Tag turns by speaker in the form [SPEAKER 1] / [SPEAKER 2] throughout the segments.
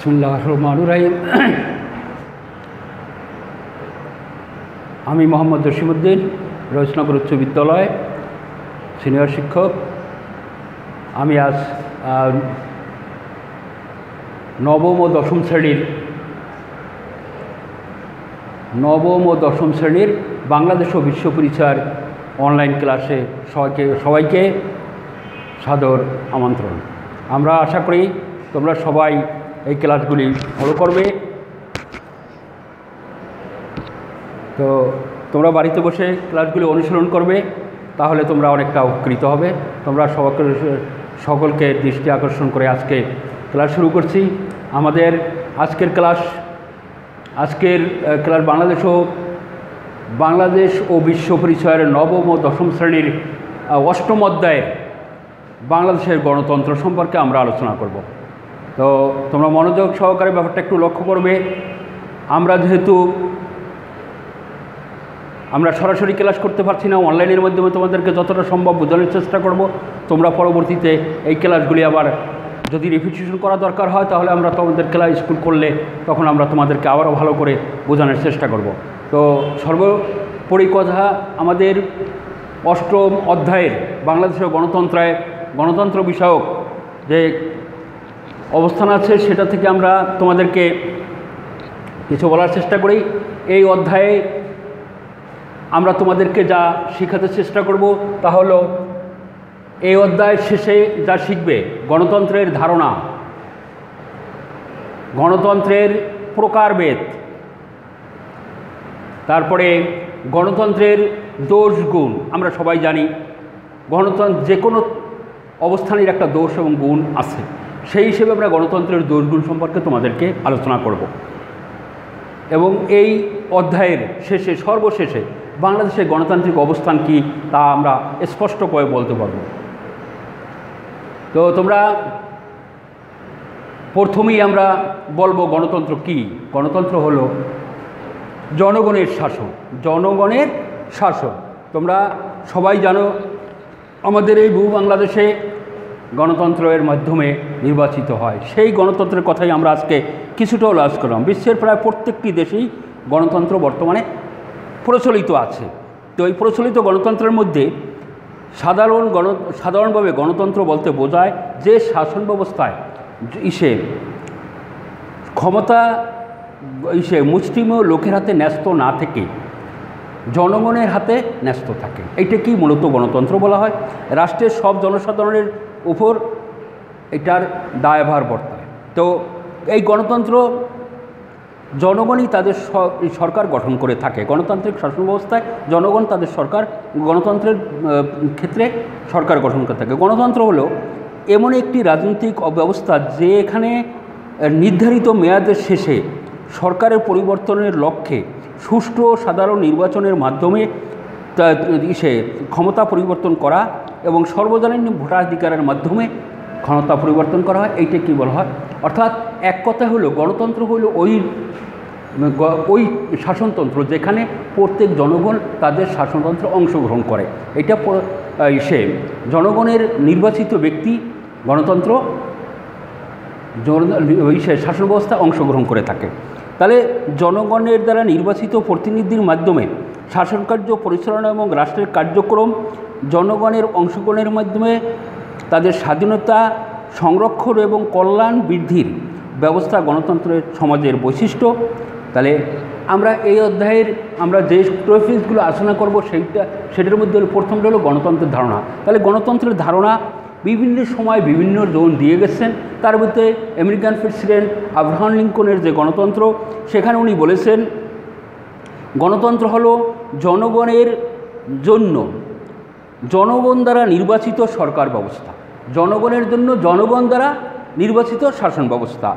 [SPEAKER 1] বিসমিল্লাহির রহমানির রহিম। আমি মোহাম্মদ জসিমউদ্দিন, রয়েশনগর উচ্চ বিদ্যালয় সিনিয়র শিক্ষক। আমি আজ নবম ও দশম শ্রেণীর বাংলাদেশ ও বিশ্ব পরিচয়ের অনলাইন ক্লাসে সবাইকে সাদর আমন্ত্রণ। আমরা আশা করি তোমরা সবাই এই ক্লাসগুলি ফলো করবে। তো তোমরা বাড়িতে বসে ক্লাসগুলি অনুসরণ করবে, তাহলে তোমরা অনেকটা উপকৃত হবে। তোমরা সকলকে দৃষ্টি আকর্ষণ করে আজকে ক্লাস শুরু করছি। আমাদের আজকের ক্লাস বাংলাদেশ ও বিশ্ব পরিচয়ের নবম ও দশম শ্রেণীর অষ্টম অধ্যায়ের বাংলাদেশের গণতন্ত্র সম্পর্কে আমরা আলোচনা করব। তো তোমরা মনোযোগ সহকারে ব্যাপারটা একটু লক্ষ্য করবে। আমরা সরাসরি ক্লাস করতে পারছি না, অনলাইনের মাধ্যমে তোমাদেরকে যতটা সম্ভব বোঝানোর চেষ্টা করব। তোমরা পরবর্তীতে এই ক্লাসগুলি আবার যদি রিপিটিশন করা দরকার হয়, তাহলে আমরা তোমাদের ক্লাস স্কুল করলে তখন আমরা তোমাদেরকে আবারও ভালো করে বোঝানোর চেষ্টা করব। তো সর্বোপরি কথা, আমাদের অষ্টম অধ্যায়ের বাংলাদেশের গণতন্ত্র বিষয়ক যে অবস্থান আছে, সেটা থেকে আমরা তোমাদেরকে কিছু বলার চেষ্টা করি। এই অধ্যায়ে আমরা তোমাদেরকে যা শেখাতে চেষ্টা করব তা হলো, এই অধ্যায়ের শেষে যা শিখবে গণতন্ত্রের ধারণা, গণতন্ত্রের প্রকারভেদ, তারপরে গণতন্ত্রের দোষ গুণ। আমরা সবাই জানি গণতন্ত্র যে কোনো অবস্থানের একটা দোষ এবং গুণ আছে, সেই হিসেবে আমরা গণতন্ত্রের দোষ গুণ সম্পর্কে তোমাদেরকে আলোচনা করব। এবং এই অধ্যায়ের সর্বশেষে বাংলাদেশের গণতান্ত্রিক অবস্থান কি তা আমরা স্পষ্ট করে বলতে পারব। তো তোমরা প্রথমেই আমরা বলবো গণতন্ত্র কি। গণতন্ত্র হলো জনগণের শাসন। তোমরা সবাই জানো, আমাদের এই বাংলাদেশে গণতন্ত্রের মাধ্যমে নির্বাচিত হয়। সেই গণতন্ত্রের কথাই আমরা আজকে কিছুটা আলোচনা করলাম। বিশ্বের প্রায় প্রত্যেকটি দেশেই গণতন্ত্র বর্তমানে প্রচলিত আছে। তো এই প্রচলিত গণতন্ত্রের মধ্যে সাধারণভাবে গণতন্ত্র বলতে বোঝায় যে শাসন ব্যবস্থায় ক্ষমতা মুষ্টিমেয় লোকের হাতে ন্যস্ত না থেকে জনগণের হাতে ন্যস্ত থাকে। এইটা কি মূলত গণতন্ত্র বলা হয়। রাষ্ট্রের সব জনসাধারণের উপর এটার দায়ভার বর্তায়। তো এই গণতন্ত্র জনগণই তাদের সরকার গঠন করে থাকে। গণতান্ত্রিক শাসন ব্যবস্থায় জনগণ তাদের গণতন্ত্রের ক্ষেত্রে সরকার গঠন করে থাকে। গণতন্ত্র হলো এমন একটি রাজনৈতিক ব্যবস্থা যে এখানে নির্ধারিত মেয়াদের শেষে সরকারের পরিবর্তনের লক্ষ্যে সুষ্ঠু ও সাধারণ নির্বাচনের মাধ্যমে ক্ষমতা পরিবর্তন করা এবং সর্বজনীন ভোটাধিকারের মাধ্যমে ক্ষমতা পরিবর্তন করা হয়। এইটা কি বলা হয়? অর্থাৎ এক কথা হলো গণতন্ত্র হলো ওই শাসনতন্ত্র যেখানে প্রত্যেক জনগণ তাদের শাসনতন্ত্রে অংশগ্রহণ করে। এটা জনগণের নির্বাচিত ব্যক্তি গণতন্ত্র শাসন ব্যবস্থায় অংশগ্রহণ করে থাকে। তাহলে জনগণের দ্বারা নির্বাচিত প্রতিনিধির মাধ্যমে শাসন কার্য পরিচালনা এবং রাষ্ট্রের কার্যক্রম জনগণের অংশগ্রহণের মাধ্যমে তাদের স্বাধীনতা সংরক্ষণ এবং কল্যাণ বৃদ্ধির ব্যবস্থা গণতন্ত্রের সমাজের বৈশিষ্ট্য। তাহলে আমরা এই অধ্যায়ের যে টপিকসগুলো আলোচনা করব সেটার মধ্যে প্রথমটা হলো গণতন্ত্রের ধারণা। তাহলে গণতন্ত্রের ধারণা বিভিন্ন সময় বিভিন্ন জন দিয়ে গেছেন। তার মধ্যে আমেরিকান প্রেসিডেন্ট আব্রাহাম লিঙ্কনের যে গণতন্ত্র, সেখানে উনি বলেছেন গণতন্ত্র হলো জনগণের জন্য জনগণ দ্বারা নির্বাচিত সরকার ব্যবস্থা, জনগণের জন্য জনগণ দ্বারা নির্বাচিত শাসন ব্যবস্থা।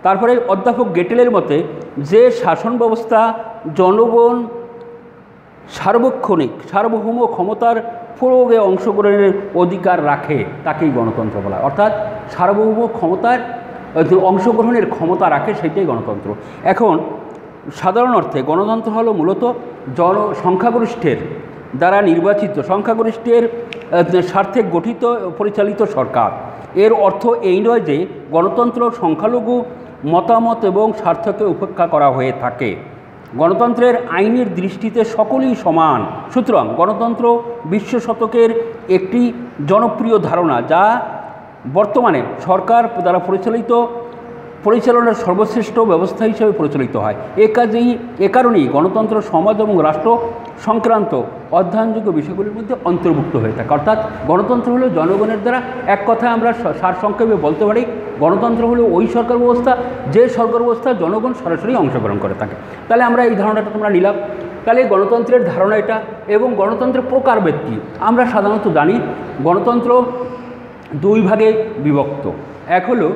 [SPEAKER 1] তারপরে অধ্যাপক গেটেলের মতে যে শাসন ব্যবস্থা জনগণ সার্বভৌম ক্ষমতার প্রয়োগে অংশগ্রহণের অধিকার রাখে তাকেই গণতন্ত্র বলা হয়। অর্থাৎ সার্বভৌম ক্ষমতার অংশগ্রহণের ক্ষমতা রাখে, সেটাই গণতন্ত্র। এখন সাধারণ অর্থে গণতন্ত্র হলো মূলত সংখ্যাগরিষ্ঠের দ্বারা নির্বাচিত, সংখ্যাগরিষ্ঠের স্বার্থে গঠিত পরিচালিত সরকার। এর অর্থ এই নয় যে গণতন্ত্র সংখ্যালঘু মতামত এবং স্বার্থকে উপেক্ষা করা হয়ে থাকে। গণতন্ত্রের আইনের দৃষ্টিতে সকলেই সমান। সুতরাং গণতন্ত্র বিশ শতকের একটি জনপ্রিয় ধারণা, যা বর্তমানে সরকার দ্বারা পরিচালনার সর্বশ্রেষ্ঠ ব্যবস্থা হিসেবে পরিচালিত হয়। এ কারণেই গণতন্ত্র সমাজ এবং রাষ্ট্র সংক্রান্ত অধ্যয়নযোগ্য বিষয়গুলির মধ্যে অন্তর্ভুক্ত হয়ে থাকে। অর্থাৎ গণতন্ত্র হলো জনগণের দ্বারা, এক কথায় আমরা সারসংক্ষেপে বলতে পারি গণতন্ত্র হলো ওই সরকার ব্যবস্থা যে সরকার ব্যবস্থা জনগণ সরাসরি অংশগ্রহণ করে থাকে। তাহলে আমরা এই ধারণাটা তোমরা নিলাম। তাহলে গণতন্ত্রের ধারণা এটা, এবং গণতন্ত্রের প্রকারভেদ কী আমরা সাধারণত জানি। গণতন্ত্র দুই ভাগে বিভক্ত, এক হলো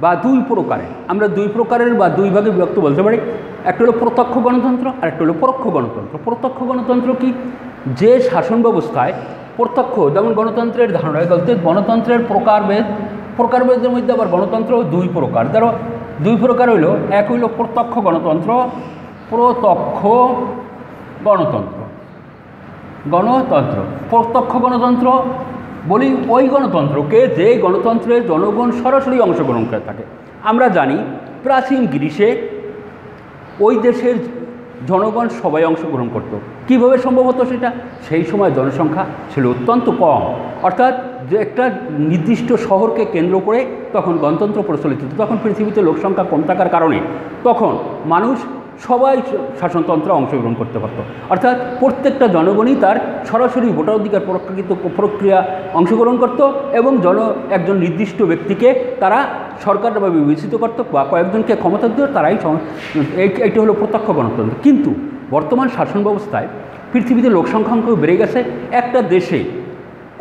[SPEAKER 1] বা দুই প্রকারে, আমরা দুই প্রকারের বা দুই ভাগে বিভক্ত বলতে পারি। একটা হলো প্রত্যক্ষ গণতন্ত্র আর একটা হলো পরোক্ষ গণতন্ত্র। প্রত্যক্ষ গণতন্ত্র কি? যে শাসন ব্যবস্থায় প্রত্যক্ষ, যেমন গণতন্ত্রের ধারণা বলতে গণতন্ত্রের প্রকারভেদের মধ্যে আবার গণতন্ত্র দুই প্রকার। ধরো দুই প্রকার হইল, এক হইল প্রত্যক্ষ গণতন্ত্র, প্রত্যক্ষ গণতন্ত্র বলি ওই গণতন্ত্রকে যে গণতন্ত্রে জনগণ সরাসরি অংশগ্রহণ করে থাকে। আমরা জানি প্রাচীন গ্রিসে ওই দেশের জনগণ সবাই অংশগ্রহণ করত। কীভাবে সম্ভব হতো সেটা? সেই সময় জনসংখ্যা ছিল অত্যন্ত কম, অর্থাৎ যে একটা নির্দিষ্ট শহরকে কেন্দ্র করে তখন গণতন্ত্র প্রচলিত হতো। তখন পৃথিবীতে লোকসংখ্যা কম থাকার কারণে তখন মানুষ সবাই শাসনতন্ত্রে অংশগ্রহণ করতে পারত। অর্থাৎ প্রত্যেকটা জনগণই তার সরাসরি ভোটাধিকার প্রক্রিয়া অংশগ্রহণ করত, এবং একজন নির্দিষ্ট ব্যক্তিকে তারা সরকারভাবে বিবেচিত করত বা কয়েকজনকে ক্ষমতা দিত, তারাই এইটা হলো প্রত্যক্ষ গণতন্ত্র। কিন্তু বর্তমান শাসন ব্যবস্থায় পৃথিবীতে লোকসংখ্যা বেড়ে গেছে। একটা দেশে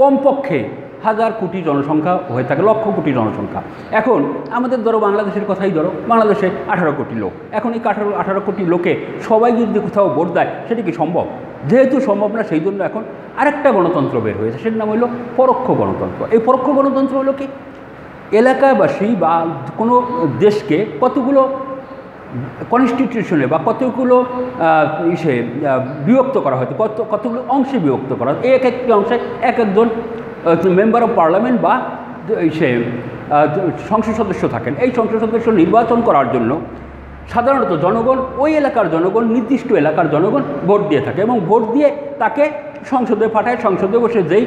[SPEAKER 1] কমপক্ষে 1000 কোটি জনসংখ্যা হয়ে থাকে, লক্ষ কোটি জনসংখ্যা। এখন আমাদের ধরো বাংলাদেশের কথাই ধরো, বাংলাদেশে 18 কোটি লোক। এখন এই 18 কোটি লোকে সবাই যদি কোথাও ভোট দেয় সেটা কি সম্ভব? যেহেতু সম্ভব না, সেই জন্য এখন আরেকটা গণতন্ত্র বের হয়েছে, সেটার নাম হলো পরোক্ষ গণতন্ত্র। এই পরোক্ষ গণতন্ত্র হলো কি? এলাকাবাসী বা কোনো দেশকে কতগুলো কনস্টিটিউশনে বা কতগুলো বিভক্ত করা হয়তো, কতগুলো অংশে বিভক্ত করা হয়। এক একটি অংশে এক একজন মেম্বার অফ পার্লামেন্ট বা সংসদ সদস্য থাকেন। এই সংসদ সদস্য নির্বাচন করার জন্য সাধারণত জনগণ, ওই এলাকার জনগণ, নির্দিষ্ট এলাকার জনগণ ভোট দিয়ে থাকে, এবং ভোট দিয়ে তাকে সংসদে পাঠায়। সংসদে বসে যেই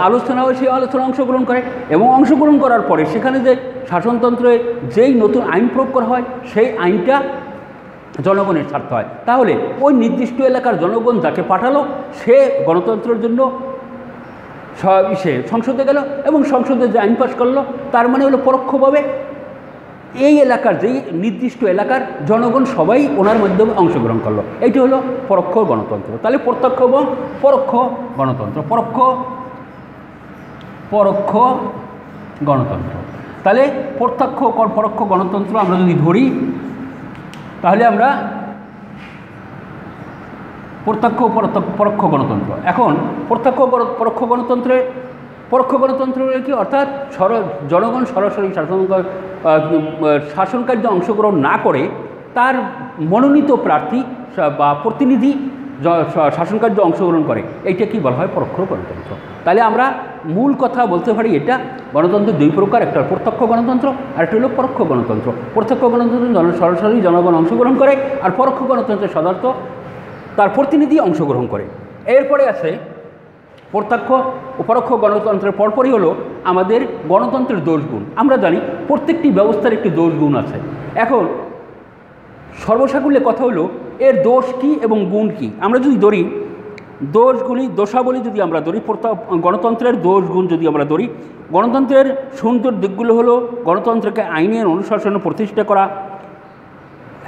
[SPEAKER 1] আলোচনা হয় সেই আলোচনা অংশগ্রহণ করে, এবং অংশগ্রহণ করার পরে সেখানে যে শাসনতন্ত্রে যেই নতুন আইন প্রয়োগ করা হয় সেই আইনটা জনগণের স্বার্থ হয়। তাহলে ওই নির্দিষ্ট এলাকার জনগণ যাকে পাঠালো সে গণতন্ত্রের জন্য সংসদে গেল, এবং সংসদে যে আইন পাস করলো তার মানে হলো পরোক্ষভাবে এই এলাকার যেই নির্দিষ্ট এলাকার জনগণ সবাই ওনার মাধ্যমে অংশগ্রহণ করলো। এইটা হলো পরোক্ষ গণতন্ত্র। তাহলে প্রত্যক্ষ এবং পরোক্ষ গণতন্ত্র, পরোক্ষ গণতন্ত্র। তাহলে প্রত্যক্ষ পরোক্ষ গণতন্ত্র আমরা যদি ধরি, তাহলে আমরা প্রত্যক্ষ পরোক্ষ গণতন্ত্র। এখন পরোক্ষ গণতন্ত্র কি? অর্থাৎ জনগণ সরাসরি শাসন কার্যে অংশগ্রহণ না করে তার মনোনীত প্রার্থী বা প্রতিনিধি শাসন কার্যে অংশগ্রহণ করে, এইটা কি বলা হয়? পরোক্ষ গণতন্ত্র। তাহলে আমরা মূল কথা বলতে পারি এটা গণতন্ত্র দুই প্রকার, একটা প্রত্যক্ষ গণতন্ত্র আর একটা হলো পরোক্ষ গণতন্ত্র। প্রত্যক্ষ গণতন্ত্র সরাসরি জনগণ অংশগ্রহণ করে, আর পরোক্ষ গণতন্ত্রে সাধারণত তার প্রতিনিধি অংশগ্রহণ করে। এরপরে আছে প্রত্যক্ষ ও পরোক্ষ গণতন্ত্রের পরপরই হলো আমাদের গণতন্ত্রের দোষগুণ। আমরা জানি প্রত্যেকটি ব্যবস্থার একটি দোষগুণ আছে। এখন সর্বসাকুল্যে কথা হলো এর দোষ কী এবং গুণ কী। আমরা যদি ধরি দোষাবলী যদি আমরা ধরি, গণতন্ত্রের দোষ গুণ যদি আমরা ধরি, গণতন্ত্রের সুন্দর দিকগুলো হলো গণতন্ত্রকে আইনের অনুশাসনে প্রতিষ্ঠা করা।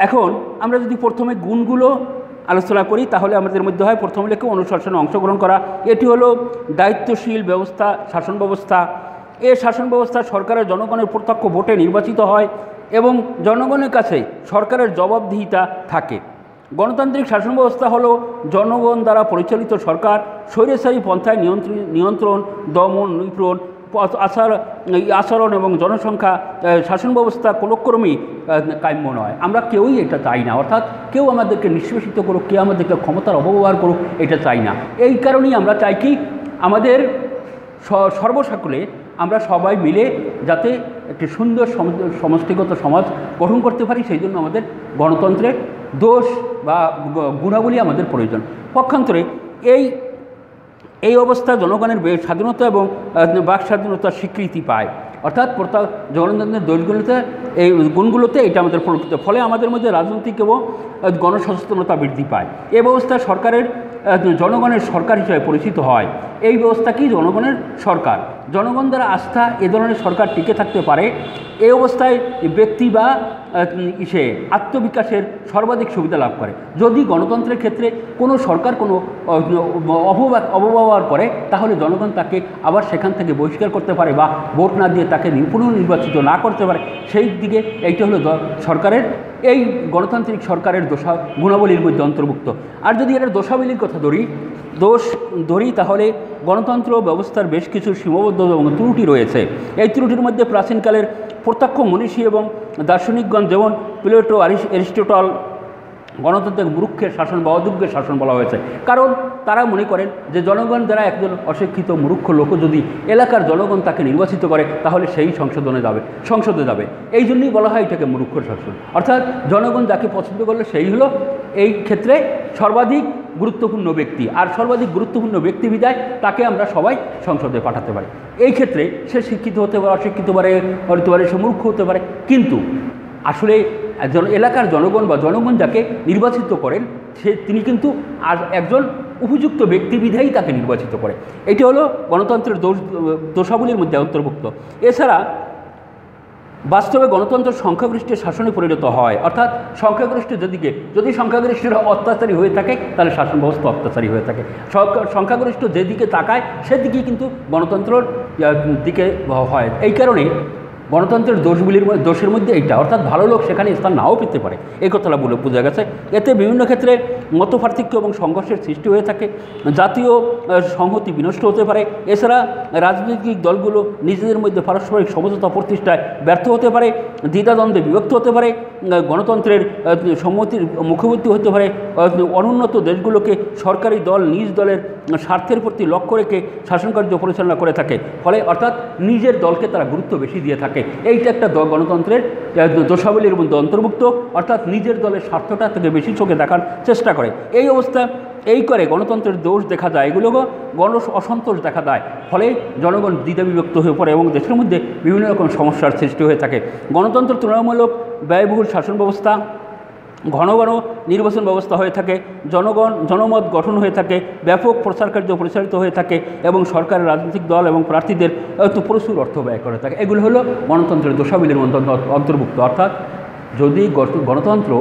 [SPEAKER 1] এখন আমরা যদি প্রথমে গুণগুলো আলোচনা করি তাহলে আমাদের মধ্যে হয় প্রথম লেখে অনুশাসনে অংশগ্রহণ করা। এটি হলো দায়িত্বশীল ব্যবস্থা, শাসন ব্যবস্থা। এ শাসন ব্যবস্থা সরকারের জনগণের প্রত্যক্ষ ভোটে নির্বাচিত হয় এবং জনগণের কাছে সরকারের জবাবদিহিতা থাকে। গণতান্ত্রিক শাসন ব্যবস্থা হলো জনগণ দ্বারা পরিচালিত সরকার স্বৈরাচারী পন্থায় নিয়ন্ত্রণ, দমন, নিপীড়ন, আচরণ এবং জনসংখ্যা শাসন ব্যবস্থা কোনোক্রমেই কাম্য নয়। আমরা কেউই এটা চাই না, অর্থাৎ কেউ আমাদেরকে নিষ্পেষিত করুক, কেউ আমাদেরকে ক্ষমতার অপব্যবহার করুক, এটা চাই না। এই কারণেই আমরা চাই কি আমাদের সর্বসাকুলে আমরা সবাই মিলে যাতে একটি সুন্দর সমষ্টিগত সমাজ গঠন করতে পারি, সেই জন্য আমাদের গণতন্ত্রের দোষ বা গুণাবলী আমাদের প্রয়োজন। পক্ষান্তরে এই অবস্থা জনগণের স্বাধীনতা এবং বাক স্বাধীনতার স্বীকৃতি পায়, অর্থাৎ জনগণের দোষগুলোতে এই গুণগুলোতে এটা আমাদের প্রকৃত, ফলে আমাদের মধ্যে রাজনৈতিক এবং গণসচেতনতা বৃদ্ধি পায়। এই ব্যবস্থা জনগণের সরকার হিসেবে পরিচিত হয়। এই ব্যবস্থা কি জনগণের সরকার, জনগণ দ্বারা আস্থা এ ধরনের সরকার টিকে থাকতে পারে। এই অবস্থায় ব্যক্তি বা আত্মবিকাশের সর্বাধিক সুবিধা লাভ করে। যদি গণতন্ত্রের ক্ষেত্রে কোনো সরকার কোনো অপব্যবহার করে, তাহলে জনগণ তাকে আবার সেখান থেকে বহিষ্কার করতে পারে বা ভোট না দিয়ে তাকে পুনর্নির্বাচিত না করতে পারে। সেই দিকে এইটা হলো এই গণতান্ত্রিক সরকারের গুণাবলীর মধ্যে অন্তর্ভুক্ত। আর যদি এটার দোষাবলীর কথা ধরি তাহলে গণতন্ত্র ব্যবস্থার বেশ কিছু সীমাবদ্ধতা এবং ত্রুটি রয়েছে। এই ত্রুটির মধ্যে প্রাচীনকালের প্রত্যক্ষ মনীষী এবং দার্শনিকগণ যেমন প্লেটো, অ্যারিস্টটল গণতন্ত্রের মূর্খের শাসন বা অযোগ্যের শাসন বলা হয়েছে, কারণ তারা মনে করেন যে জনগণ দ্বারা একজন অশিক্ষিত মূর্খ লোক যদি এলাকার জনগণ তাকে নির্বাচিত করে, তাহলে সেই সংসদে যাবে। এই জন্যই বলা হয় এটাকে মূর্খ শাসন, অর্থাৎ জনগণ যাকে পছন্দ করলে সেই হলো এই ক্ষেত্রে সর্বাধিক গুরুত্বপূর্ণ ব্যক্তি, আর সর্বাধিক গুরুত্বপূর্ণ ব্যক্তি বিদায় তাকে আমরা সবাই সংসদে পাঠাতে পারি। এই ক্ষেত্রে সে শিক্ষিত হতে পারে, অশিক্ষিত হতে পারে, সে মূর্খ হতে পারে, কিন্তু আসলে এলাকার জনগণ বা জনগণ যাকে নির্বাচিত করেন তিনি কিন্তু আর একজন উপযুক্ত ব্যক্তি বিধায়ী তাকে নির্বাচিত করে। এটি হলো গণতন্ত্রের দোষাবলীর মধ্যে অন্তর্ভুক্ত। এছাড়া বাস্তবে গণতন্ত্র সংখ্যাগরিষ্ঠের শাসনে পরিণত হয়, অর্থাৎ যদি সংখ্যাগরিষ্ঠরা অত্যাচারী হয়ে থাকে, তাহলে শাসন ব্যবস্থা অত্যাচারী হয়ে থাকে। সংখ্যাগরিষ্ঠ যেদিকে তাকায় সেদিকেই কিন্তু গণতন্ত্রের দিকে হয়। এই কারণে গণতন্ত্রের দোষের মধ্যে এইটা, অর্থাৎ ভালো লোক সেখানে স্থান নাও পেতে পারে, এই কথাটা বোঝা গেছে। এতে বিভিন্ন ক্ষেত্রে মতপার্থক্য এবং সংঘর্ষের সৃষ্টি হয়ে থাকে, জাতীয় সংহতি বিনষ্ট হতে পারে। এছাড়া রাজনৈতিক দলগুলো নিজেদের মধ্যে পারস্পরিক সমঝোতা প্রতিষ্ঠায় ব্যর্থ হতে পারে, দ্বিধাদ্বন্দ্বে বিভক্ত হতে পারে, গণতন্ত্রের সম্মতির মুখোমুখি হতে পারে। অনুন্নত দেশগুলোকে সরকারি দল নিজ দলের স্বার্থের প্রতি লক্ষ্য রেখে শাসনকার্য পরিচালনা করে থাকে, ফলে অর্থাৎ নিজের দলকে তারা গুরুত্ব বেশি দিয়ে থাকে। এইটা একটা গণতন্ত্রের দোষাবলীর মধ্যে অন্তর্ভুক্ত, অর্থাৎ নিজের দলের স্বার্থটা থেকে বেশি চোখে দেখার চেষ্টা করে। এই অবস্থা করে গণতন্ত্রের দোষ দেখা যায়, এগুলোকে অসন্তোষ দেখা দেয়, ফলে জনগণ দ্বিধাবিভক্ত হয়ে পড়ে এবং দেশের মধ্যে বিভিন্ন রকম সমস্যার সৃষ্টি হয়ে থাকে। গণতন্ত্র তুলনামূলক ব্যয়বহুল শাসন ব্যবস্থা, ঘন নির্বাচন ব্যবস্থা হয়ে থাকে, জনমত গঠন হয়ে থাকে, ব্যাপক প্রচার কার্য পরিচালিত হয়ে থাকে এবং সরকারের রাজনৈতিক দল এবং প্রার্থীদের প্রচুর অর্থ ব্যয় করে থাকে। এগুলো হলো গণতন্ত্রের দোষাবলীর অন্তর্ভুক্ত। অর্থাৎ যদি গণতন্ত্র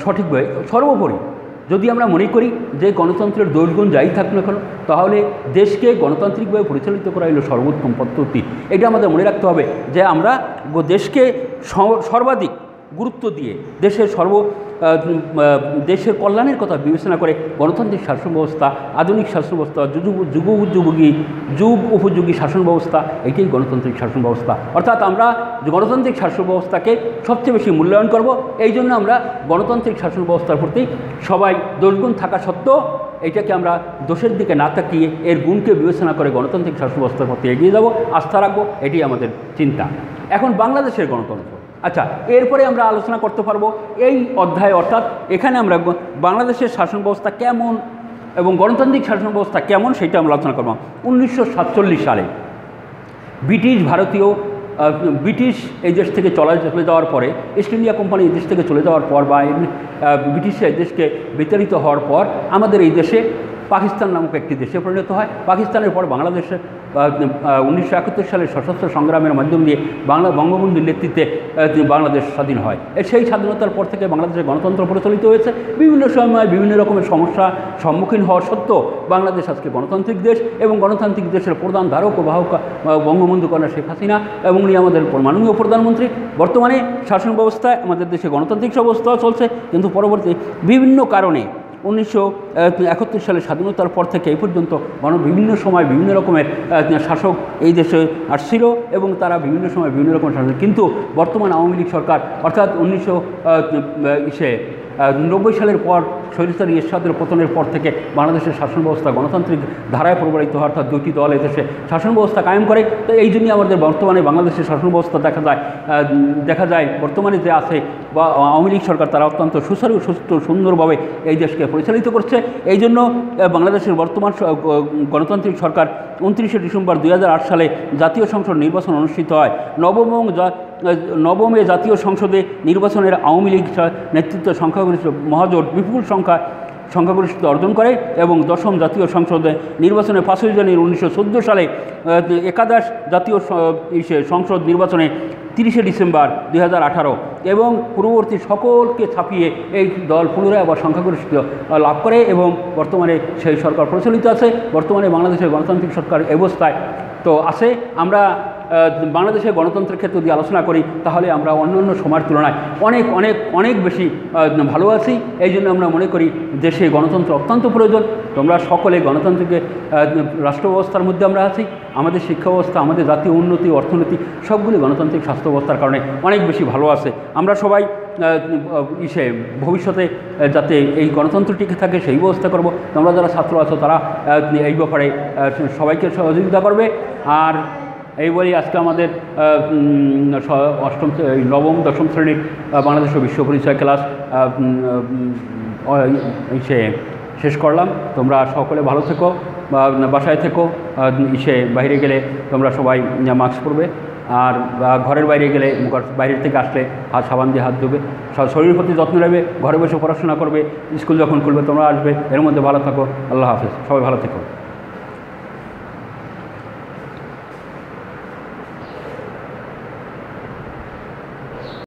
[SPEAKER 1] সঠিকভাবে সর্বোপরি যদি আমরা মনে করি যে গণতন্ত্রের দোষগুণ যাই থাকুক না কেন, তাহলে দেশকে গণতান্ত্রিকভাবে পরিচালিত করা হলো সর্বোত্তম পদ্ধতি। এটা আমাদের মনে রাখতে হবে যে আমরা দেশকে সর্বাধিক গুরুত্ব দিয়ে দেশের কল্যাণের কথা বিবেচনা করে গণতান্ত্রিক শাসন ব্যবস্থা, আধুনিক শাসন ব্যবস্থা, যুগ উপযোগী শাসন ব্যবস্থা, এটাই গণতান্ত্রিক শাসন ব্যবস্থা। অর্থাৎ আমরা গণতান্ত্রিক শাসন ব্যবস্থাকে সবচেয়ে বেশি মূল্যায়ন করব। এই জন্য আমরা গণতান্ত্রিক শাসন ব্যবস্থার প্রতি সবাই দোষগুণ থাকা সত্ত্বেও এটাকে আমরা দোষের দিকে না তাকিয়ে এর গুণকে বিবেচনা করে গণতান্ত্রিক শাসন ব্যবস্থার প্রতি এগিয়ে যাব, আস্থা রাখবো, এটি আমাদের চিন্তা। এখন বাংলাদেশের গণতন্ত্র, আচ্ছা, এরপরে আমরা আলোচনা করতে পারবো এই অধ্যায়ে, অর্থাৎ এখানে আমরা বাংলাদেশের শাসন ব্যবস্থা কেমন এবং গণতান্ত্রিক শাসন ব্যবস্থা কেমন সেটা আমরা আলোচনা করব। 1947 সালে ব্রিটিশ এই দেশ থেকে চলে যাওয়ার পরে, ইস্ট ইন্ডিয়া কোম্পানি এই দেশ থেকে চলে যাওয়ার পর বা ব্রিটিশরা এই দেশকে বিতাড়িত হওয়ার পর আমাদের এই দেশে পাকিস্তান নামক একটি দেশে পরিণত হয়। পাকিস্তানের পর বাংলাদেশে 1971 সালের সশস্ত্র সংগ্রামের মাধ্যম দিয়ে বঙ্গবন্ধুর নেতৃত্বে বাংলাদেশ স্বাধীন হয়। সেই স্বাধীনতার পর থেকে বাংলাদেশে গণতন্ত্র প্রচলিত হয়েছে। বিভিন্ন সময় বিভিন্ন রকমের সমস্যা সম্মুখীন হওয়ার সত্ত্বেও বাংলাদেশ আজকে গণতান্ত্রিক দেশ এবং গণতান্ত্রিক দেশের প্রধান ধারক ও বাহক বঙ্গবন্ধু কন্যা শেখ হাসিনা এবং উনি আমাদের মাননীয় প্রধানমন্ত্রী। বর্তমানে শাসন ব্যবস্থায় আমাদের দেশে গণতান্ত্রিক ব্যবস্থা চলছে, কিন্তু পরবর্তী বিভিন্ন কারণে 1971 সালে স্বাধীনতার পর থেকে এই পর্যন্ত বিভিন্ন সময় বিভিন্ন রকমের শাসক এই দেশে আসছিল এবং তারা বিভিন্ন সময় বিভিন্ন রকমের শাসন, কিন্তু বর্তমান আওয়ামী লীগ সরকার অর্থাৎ 90 সালের পর স্বৈরাচারী এরশাদের পতনের পর থেকে বাংলাদেশের শাসন ব্যবস্থা গণতান্ত্রিক ধারায় পরিবাহিত হয়, অর্থাৎ দুটি দল এদেশে শাসন ব্যবস্থা কায়েম করে। তো এই জন্যই আমাদের বর্তমানে বাংলাদেশের শাসন ব্যবস্থা দেখা যায় বর্তমানে যে আছে বা আওয়ামী লীগ সরকার তারা অত্যন্ত সুচারু সুস্থ সুন্দরভাবে এই দেশকে পরিচালিত করছে। এই জন্য বাংলাদেশের বর্তমান গণতান্ত্রিক সরকার 29শে ডিসেম্বর 2008 সালে জাতীয় সংসদ নির্বাচন অনুষ্ঠিত হয়। নবমে জাতীয় সংসদে নির্বাচনের আওয়ামী লীগ নেতৃত্ব সংখ্যাগরিষ্ঠ মহাজোট বিপুল সংখ্যাগরিষ্ঠতা অর্জন করে এবং 10ম জাতীয় সংসদে নির্বাচনে 5ই জানুয়ারি 1914 সালে একাদশ জাতীয় সংসদ নির্বাচনে 30শে ডিসেম্বর 2018 এবং পূর্ববর্তী সকলকে ছাপিয়ে এই দল পুনরায় আবার সংখ্যাগরিষ্ঠ লাভ করে এবং বর্তমানে সেই সরকার প্রচলিত আছে। বর্তমানে বাংলাদেশের গণতান্ত্রিক সরকার অবস্থায় তো আছে। আমরা বাংলাদেশের গণতন্ত্রের ক্ষেত্রে যদি আলোচনা করি তাহলে আমরা অন্যান্য সময়ের তুলনায় অনেক অনেক অনেক বেশি ভালো আছি। এই জন্য আমরা মনে করি দেশে গণতন্ত্র অত্যন্ত প্রয়োজন। তোমরা সকলে গণতন্ত্রকে রাষ্ট্র ব্যবস্থার মধ্যে আমরা আছি। আমাদের শিক্ষা ব্যবস্থা, আমাদের জাতীয় উন্নতি, অর্থনীতি সবগুলি গণতান্ত্রিক স্বাস্থ্য ব্যবস্থার কারণে অনেক বেশি ভালো আছে। আমরা সবাই ভবিষ্যতে যাতে এই গণতন্ত্র টিকে থাকে সেই ব্যবস্থা করব। তোমরা যারা ছাত্র আছো তারা এই ব্যাপারে সবাইকে সহযোগিতা করবে। আর এই বলেই আজকে আমাদের নবম দশম শ্রেণীর বাংলাদেশ বিশ্ব পরিচয় ক্লাস শেষ করলাম। তোমরা সকলে ভালো থেকো, বাসায় থেকো, বাইরে গেলে তোমরা সবাই মাস্ক পরবে, আর ঘরের বাইরে গেলে বাইরের থেকে আসলে সাবান দিয়ে হাত ধুবে, শরীরের প্রতি যত্ন নেবে, ঘরে বসে পড়াশোনা করবে, স্কুল যখন খুলবে তোমরা আসবে। এর মধ্যে ভালো থাকো। আল্লাহ হাফেজ, সবাই ভালো থেকো।